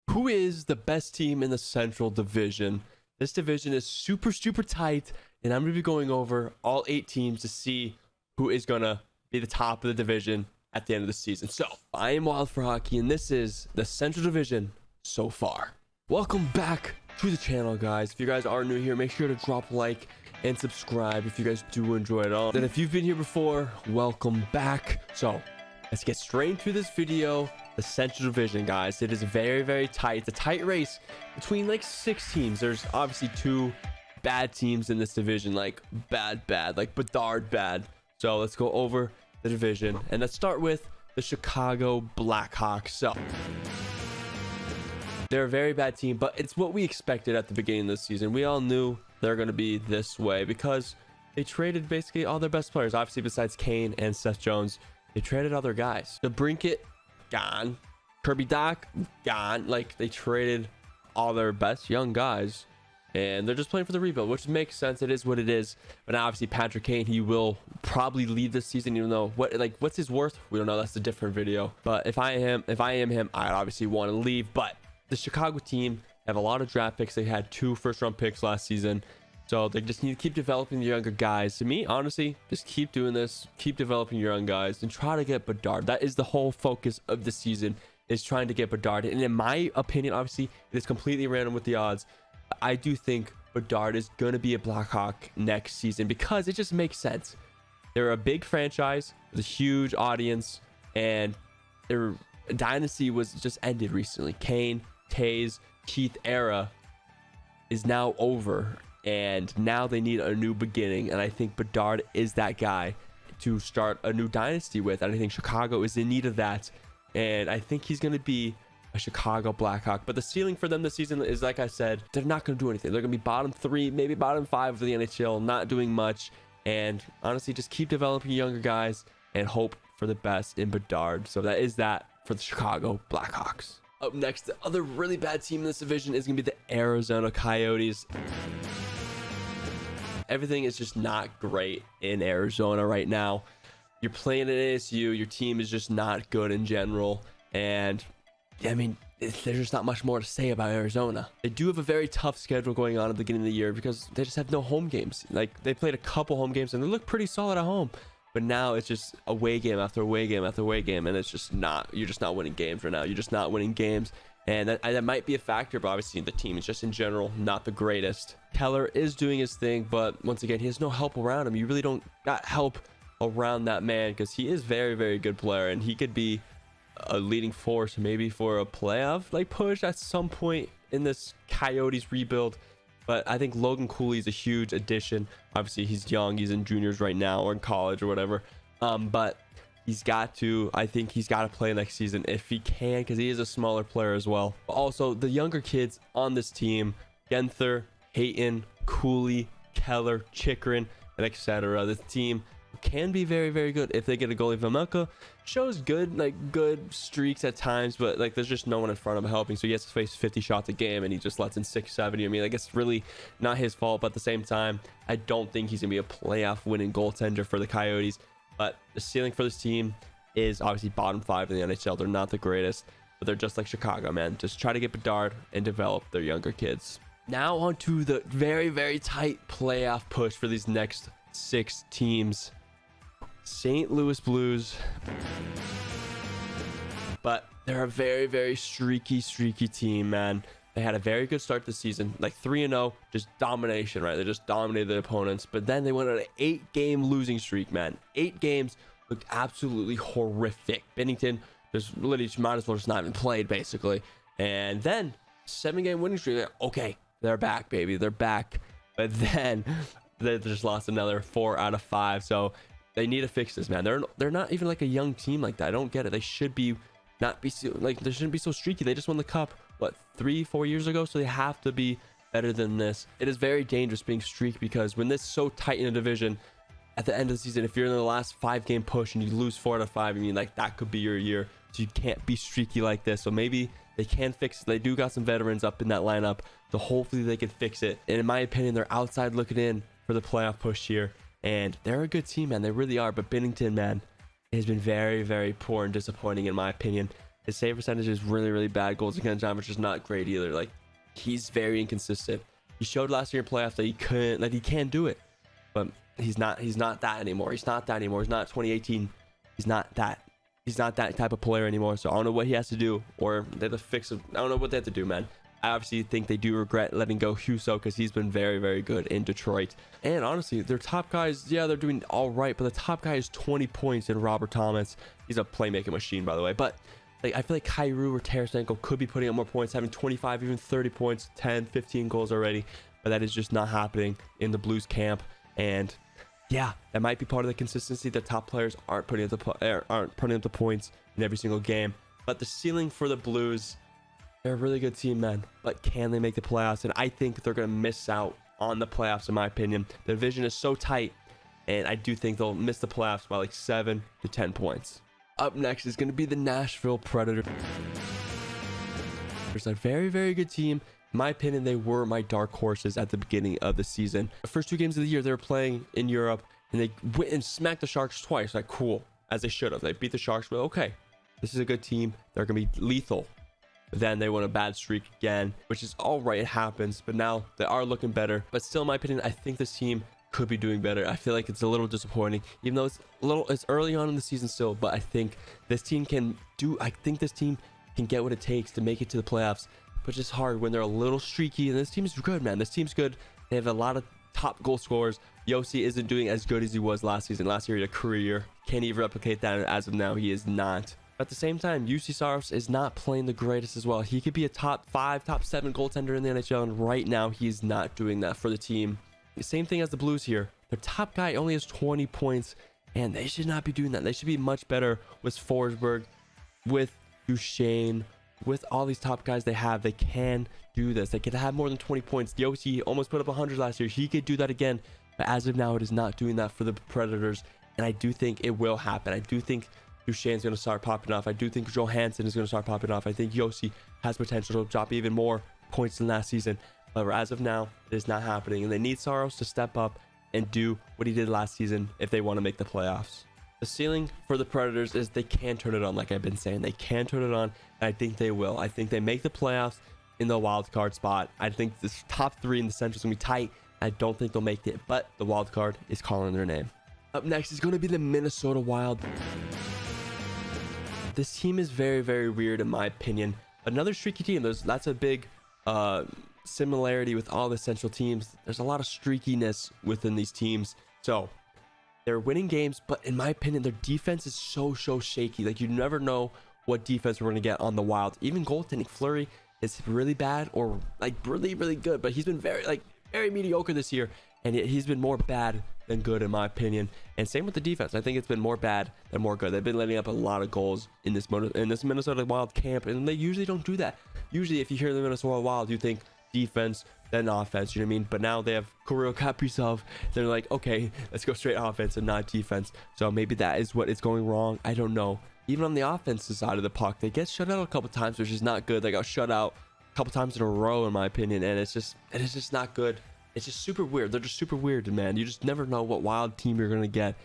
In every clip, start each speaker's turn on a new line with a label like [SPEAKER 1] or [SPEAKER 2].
[SPEAKER 1] Who is the best team in the Central Division? This division is super tight, and I'm going to be going over all 8 teams to see who is going to be the top of the division at the end of the season. So, I am Wild for Hockey, and this is the Central Division so far. Welcome back to the channel, guys. If you guys are new here, make sure to drop a like and subscribe if you guys do enjoy it all. And if you've been here before, welcome back. So, let's get straight into this video. The Central Division, guys, it is very tight. It's a tight race between like 6 teams. There's obviously 2 bad teams in this division, like bad, like Bedard bad. So let's go over the division, and let's start with the Chicago Blackhawks. So they're a very bad team, but it's what we expected at the beginning of the season. We all knew they're going to be this way because they traded basically all their best players. Obviously, besides Kane and Seth Jones, they traded other guys. The Brinket gone, Kirby Doc gone. Like, they traded all their best young guys, and they're just playing for the rebuild, which makes sense. It is what it is. But now, obviously, Patrick Kane, he will probably leave this season, even though what's his worth, we don't know. That's a different video. But if I am him, I'd obviously want to leave. But the Chicago team have a lot of draft picks. They had 2 first-round picks last season. So they just need to keep developing the younger guys. To me, honestly, just keep doing this. Keep developing your young guys and try to get Bedard. That is the whole focus of the season, is trying to get Bedard. And in my opinion, obviously, it is completely random with the odds. I do think Bedard is going to be a Blackhawk next season because it just makes sense. They're a big franchise with a huge audience, and their dynasty was just ended recently. Kane, Taze, Keith era is now over. And now they need a new beginning, and I think Bedard is that guy to start a new dynasty with, and I think Chicago is in need of that, and I think he's going to be a Chicago Blackhawk. But the ceiling for them this season is, like I said, they're not going to do anything. They're going to be bottom 3, maybe bottom 5 of the NHL, not doing much, and honestly, just keep developing younger guys and hope for the best in Bedard. So that is that for the Chicago Blackhawks. Up next, the other really bad team in this division is going to be the Arizona Coyotes. Everything is just not great in Arizona right now. You're playing at ASU. Your team is just not good in general. And I mean, there's just not much more to say about Arizona. They do have a very tough schedule going on at the beginning of the year because they just have no home games. Like, they played a couple home games and they look pretty solid at home. But now it's just away game after away game after away game. And it's just not, you're just not winning games right now. You're just not winning games. And that might be a factor, but obviously the team is just in general not the greatest. Keller is doing his thing, but once again, he has no help around him. You really don't got help around that man because he is very good player, and he could be a leading force maybe for a playoff like push at some point in this Coyotes rebuild. But I think Logan Cooley is a huge addition. Obviously, he's young. He's in juniors right now or in college or whatever. But I think he's got to play next season if he can, because he is a smaller player as well. But also, the younger kids on this team, Genther, Hayton, Cooley, Keller, Chikrin, and etc. This team can be very good if they get a goalie. Vejmelka shows good streaks at times, but there's just no one in front of him helping, so he has to face 50 shots a game and he just lets in 670. I mean, it's really not his fault, but at the same time, I don't think he's gonna be a playoff winning goaltender for the Coyotes. But the ceiling for this team is obviously bottom 5 in the NHL. They're not the greatest, but they're just like Chicago, man. Just try to get Bedard and develop their younger kids. Now on to the very tight playoff push for these next 6 teams. St. Louis Blues. But they're a very streaky team, man. They had a very good start this season, like 3-0, just domination, right? They just dominated the opponents. But then they went on an 8-game losing streak, man. 8 games looked absolutely horrific. Bennington just literally might as well just not even played, basically. And then 7-game winning streak. Okay, they're back, baby. They're back. But then they just lost another 4 out of 5. So they need to fix this, man. They're not even like a young team like that. I don't get it. They should be they shouldn't be so streaky. They just won the cup, what, 3-4 years ago? So they have to be better than this. It is very dangerous being streaky because when this is so tight in a division, at the end of the season, if you're in the last 5-game push and you lose 4 out of 5, I mean, that could be your year. So you can't be streaky like this. So maybe they can fix it. They do got some veterans up in that lineup, so hopefully they can fix it. And in my opinion, they're outside looking in for the playoff push here, and they're a good team, man. They really are. But Bennington, man, has been very poor and disappointing in my opinion. His save percentage is really, really bad. Goals against average is not great either. Like, he's very inconsistent. He showed last year in playoffs that he can do it, but he's not that anymore. He's not 2018. He's not that type of player anymore. So I don't know what he has to do, or they have to fix it. I don't know what they have to do, man. I obviously think they do regret letting go Husso, because he's been very, very good in Detroit. And honestly, their top guys, yeah, they're doing all right, but the top guy is 20 points in Robert Thomas. He's a playmaking machine, by the way. But like, I feel like Kyrou or Tarasenko could be putting up more points, having 25, even 30 points, 10, 15 goals already. But that is just not happening in the Blues camp. And yeah, that might be part of the consistency. The top players aren't putting up the points in every single game. But the ceiling for the Blues, they're a really good team, man. But can they make the playoffs? And I think they're going to miss out on the playoffs, in my opinion. The division is so tight, and I do think they'll miss the playoffs by like 7 to 10 points. Up next is going to be the Nashville Predators. There's a very, very good team. In my opinion, they were my dark horses at the beginning of the season. The first 2 games of the year, they were playing in Europe, and they went and smacked the Sharks twice. Like, cool, as they should have. They beat the Sharks, but okay, this is a good team. They're going to be lethal. But then they went a bad streak again, which is all right. It happens, but now they are looking better. But still, in my opinion, I think this team could be doing better. I feel like it's a little disappointing, even though it's early on in the season still. But I think this team can get what it takes to make it to the playoffs. But it's just hard when they're a little streaky. And this team is good, man. This team's good. They have a lot of top goal scorers. Yossi isn't doing as good as he was last season. Last year he had a career. Can't even replicate that as of now. He is not. At the same time, UC Saros is not playing the greatest as well. He could be a top 5, top 7 goaltender in the NHL, and right now he is not doing that for the team. The same thing as the Blues here. Their top guy only has 20 points, and they should not be doing that. They should be much better with Forsberg, with Duchesne, with all these top guys they have. They can do this. They could have more than 20 points. Yossi almost put up 100 last year. He could do that again, but as of now, it is not doing that for the Predators, and I do think it will happen. I do think Duchene's going to start popping off. I do think Johansson is going to start popping off. I think Yossi has potential to drop even more points than last season. However, as of now, it is not happening. And they need Saros to step up and do what he did last season if they want to make the playoffs. The ceiling for the Predators is they can turn it on, like I've been saying. They can turn it on, and I think they will. I think they make the playoffs in the wild card spot. I think this top 3 in the Central is going to be tight. I don't think they'll make it, but the wild card is calling their name. Up next is going to be the Minnesota Wild. This team is very, very weird in my opinion. Another streaky team. That's a big similarity with all the Central teams. There's a lot of streakiness within these teams. So they're winning games, but in my opinion, their defense is so shaky. Like, you never know what defense we're going to get on the Wild. Even goaltending, Fleury is really bad or like really, really good, but he's been very mediocre this year, and he's been more bad than good in my opinion. And same with the defense. I think it's been more bad than more good. They've been letting up a lot of goals in this Minnesota Wild camp, and they usually don't do that. Usually if you hear the Minnesota Wild, you think defense then offense, you know what I mean? But now they have Kirill Kaprizov. They're like, okay, let's go straight offense and not defense. So maybe that is what is going wrong. I don't know. Even on the offensive side of the puck, they get shut out a couple times, which is not good. They got shut out a couple times in a row in my opinion, and it is just not good. It's just super weird. They're just super weird, man. You just never know what Wild team you're going to get,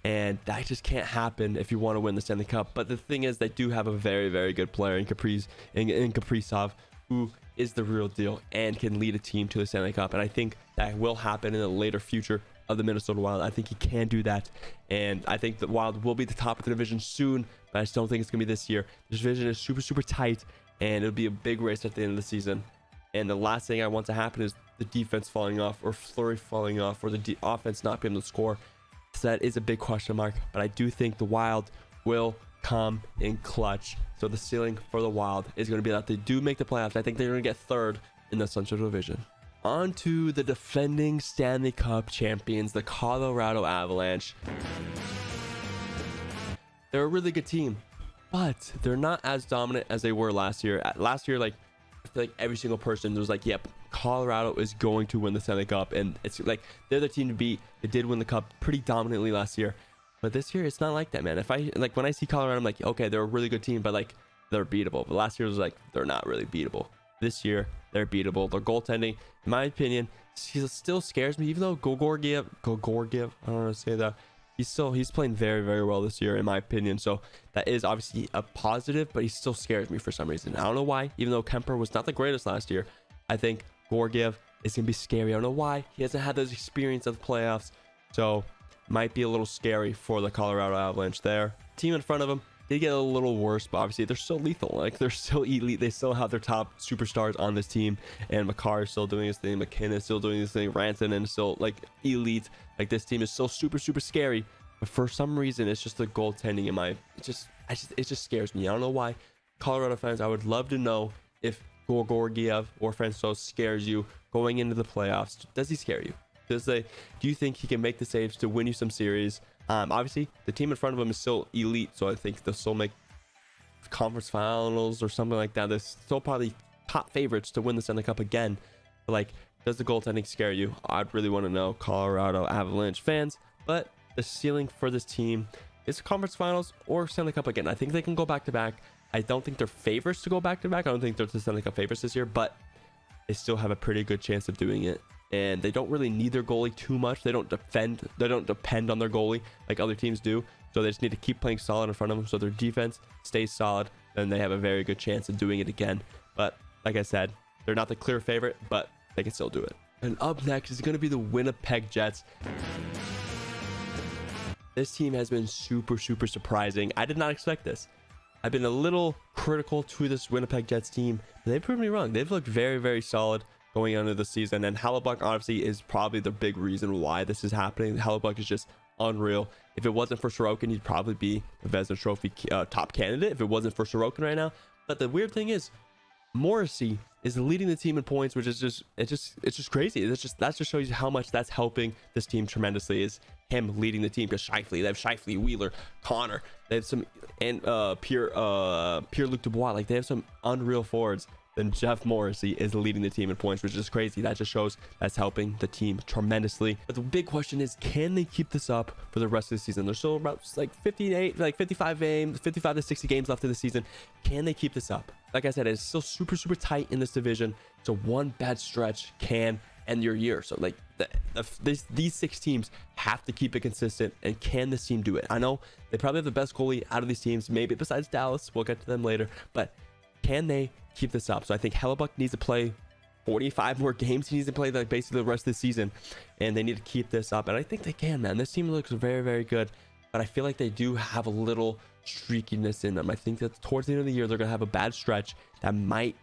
[SPEAKER 1] and that just can't happen if you want to win the Stanley Cup. But the thing is, they do have a very, very good player in Kaprizov, who is the real deal and can lead a team to the Stanley Cup. And I think that will happen in the later future of the Minnesota Wild. I think he can do that, and I think the Wild will be the top of the division soon, but I just don't think it's going to be this year. The division is super tight, and it'll be a big race at the end of the season. And the last thing I want to happen is the defense falling off, or Fleury falling off, or the offense not being able to score. So that is a big question mark, but I do think the Wild will come in clutch. So the ceiling for the Wild is going to be that they do make the playoffs. I think they're going to get third in the Central Division. On to the defending Stanley Cup champions, the Colorado Avalanche. They're a really good team, but they're not as dominant as they were last year. Last year, like, I feel like every single person was like, yep, Colorado is going to win the Stanley Cup, and it's like they're the team to beat. They did win the cup pretty dominantly last year, but this year it's not like that, man. When I see Colorado, I'm like, okay, they're a really good team, but like they're beatable. But last year was like, they're not really beatable. This year they're beatable. Their goaltending, in my opinion, still scares me, even though Gogorgiev, I don't know how to say that, he's playing very, very well this year, in my opinion. So that is obviously a positive, but he still scares me for some reason. I don't know why. Even though Kemper was not the greatest last year, I think Georgiev is gonna be scary. I don't know why. He hasn't had those experience of the playoffs, so might be a little scary for the Colorado Avalanche there. Team in front of him did get a little worse, but obviously they're still lethal. Like, they're still elite. They still have their top superstars on this team, and Makar is still doing his thing. McKinnon is still doing his thing. Rantanen is still like elite. Like, this team is still super, super scary. But for some reason, it's just the goaltending it just scares me. I don't know why. Colorado fans, I would love to know if Georgiev or Francouz scares you going into the playoffs. Does he scare you? Do you think he can make the saves to win you some series? Obviously, the team in front of him is still elite, so I think they'll still make conference finals or something like that. They're still probably top favorites to win the Stanley Cup again. But, like, does the goaltending scare you? I'd really want to know, Colorado Avalanche fans. But the ceiling for this team is conference finals or Stanley Cup again. I think they can go back to back. I don't think they're favorites to go back to back. I don't think they're the Stanley Cup favorites this year, but they still have a pretty good chance of doing it. And they don't really need their goalie too much. They don't depend on their goalie like other teams do. So they just need to keep playing solid in front of them, so their defense stays solid, and they have a very good chance of doing it again. But like I said, they're not the clear favorite, but they can still do it. And up next is going to be the Winnipeg Jets. This team has been super, super surprising. I did not expect this. I've been a little critical to this Winnipeg Jets team, but they've proven me wrong. They've looked very, very solid going into the season, and Hellebuyck obviously is probably the big reason why this is happening. Hellebuyck is just unreal. If it wasn't for Sorokin, he'd probably be the Vezina Trophy top candidate if it wasn't for Sorokin right now. But the weird thing is, Morrissey is leading the team in points, which is it's just crazy. That just shows you how much that's helping this team tremendously, is him leading the team. Because Scheifele, they have Scheifele, Wheeler, Connor, they have some, and Pierre-Luc Dubois. Like, they have some unreal forwards. Then Jeff Morrissey is leading the team in points, which is crazy. That just shows that's helping the team tremendously. But the big question is, can they keep this up for the rest of the season? There's still about like 55 games, 55 to 60 games left in the season. Can they keep this up? Like I said, it's still super, super tight in this division. So one bad stretch can end your year. So like these 6 teams have to keep it consistent. And can this team do it? I know they probably have the best goalie out of these teams, maybe besides Dallas. We'll get to them later. But can they keep this up? So I think Hellebuyck needs to play 45 more games. He needs to play like basically the rest of the season, and they need to keep this up. And I think they can, man. This team looks very, very good, but I feel like they do have a little streakiness in them. I think that towards the end of the year, they're gonna have a bad stretch that might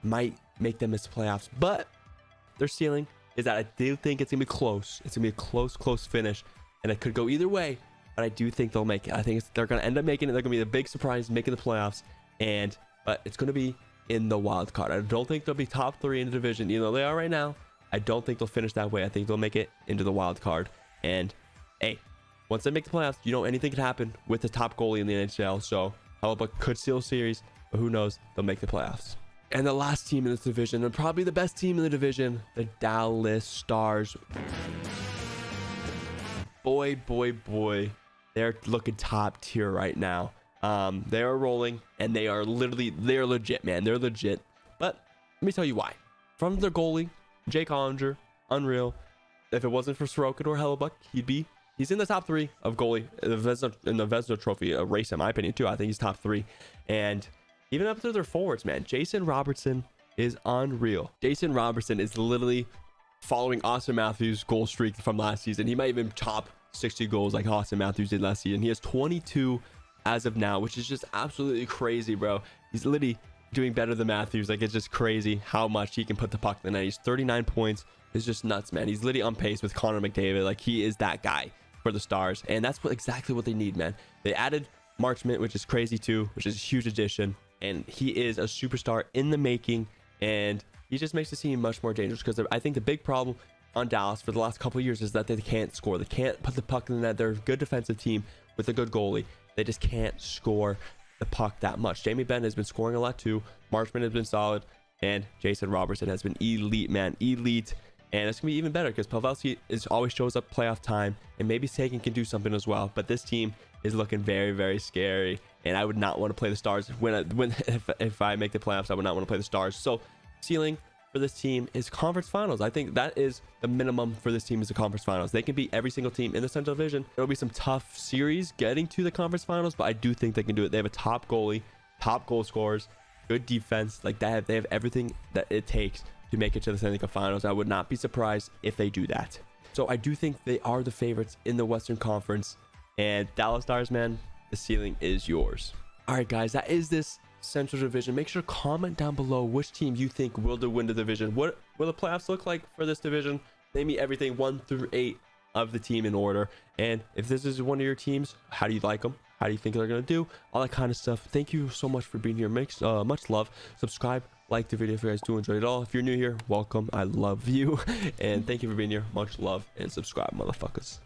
[SPEAKER 1] make them miss playoffs. But their ceiling is that I do think it's gonna be close. It's gonna be a close finish, and it could go either way. But I do think they'll make it. I think they're gonna end up making it. They're gonna be the big surprise making the playoffs, but it's gonna be in the wild card. I don't think they'll be top 3 in the division, even though they are right now. I don't think they'll finish that way. I think they'll make it into the wild card. And hey, once they make the playoffs, you know, anything can happen with the top goalie in the NHL. So Hellebuyck could steal a series, but who knows? They'll make the playoffs. And the last team in this division, and probably the best team in the division, the Dallas Stars. Boy, they're looking top tier right now. They are rolling, and they're legit, man. They're legit. But let me tell you why. From their goalie, Jake Onger, unreal. If it wasn't for Sorokin or Hellebuyck, he's in the top 3 of goalie in the Vezina Trophy race, in my opinion, too. I think he's top 3. And even up to their forwards, man. Jason Robertson is unreal. Jason Robertson is literally following Austin Matthews' goal streak from last season. He might even top 60 goals like Austin Matthews did last season. He has 22 as of now, which is just absolutely crazy, bro. He's literally doing better than Matthews. Like, it's just crazy how much he can put the puck in the net. He's 39 points. It's just nuts, man. He's literally on pace with Connor McDavid. Like, he is that guy for the Stars, and that's exactly what they need, man. They added Marchment, which is crazy too, which is a huge addition, and he is a superstar in the making, and he just makes the team much more dangerous, because I think the big problem on Dallas for the last couple of years is that they can't score. They can't put the puck in the net. They're a good defensive team with a good goalie. They just can't score the puck that much. Jamie Benn has been scoring a lot too. Marchment has been solid, and Jason Robertson has been elite, man. Elite. And it's gonna be even better because Pavelski always shows up playoff time, and maybe Sagan can do something as well. But this team is looking very, very scary, and I would not want to play the Stars if I make the playoffs. I would not want to play the Stars. So ceiling for this team is conference finals. I think that is the minimum for this team is the conference finals. They can beat every single team in the Central Division. There'll be some tough series getting to the conference finals, but I do think they can do it. They have a top goalie, top goal scorers, good defense. Like that, they have everything that it takes to make it to the Stanley Cup Finals. I would not be surprised if they do that. So I do think they are the favorites in the Western Conference. And Dallas Stars, man, the ceiling is yours. All right, guys, that is this Central Division. Make sure to comment down below which team you think will win the division. What will the playoffs look like for this division? Name me everything 1 through 8 of the team in order. And if this is one of your teams, how do you like them? How do you think they're going to do? All that kind of stuff. Thank you so much for being here. Much love. Subscribe, like the video if you guys do enjoy it all. If you're new here, welcome. I love you. And thank you for being here. Much love and subscribe, motherfuckers.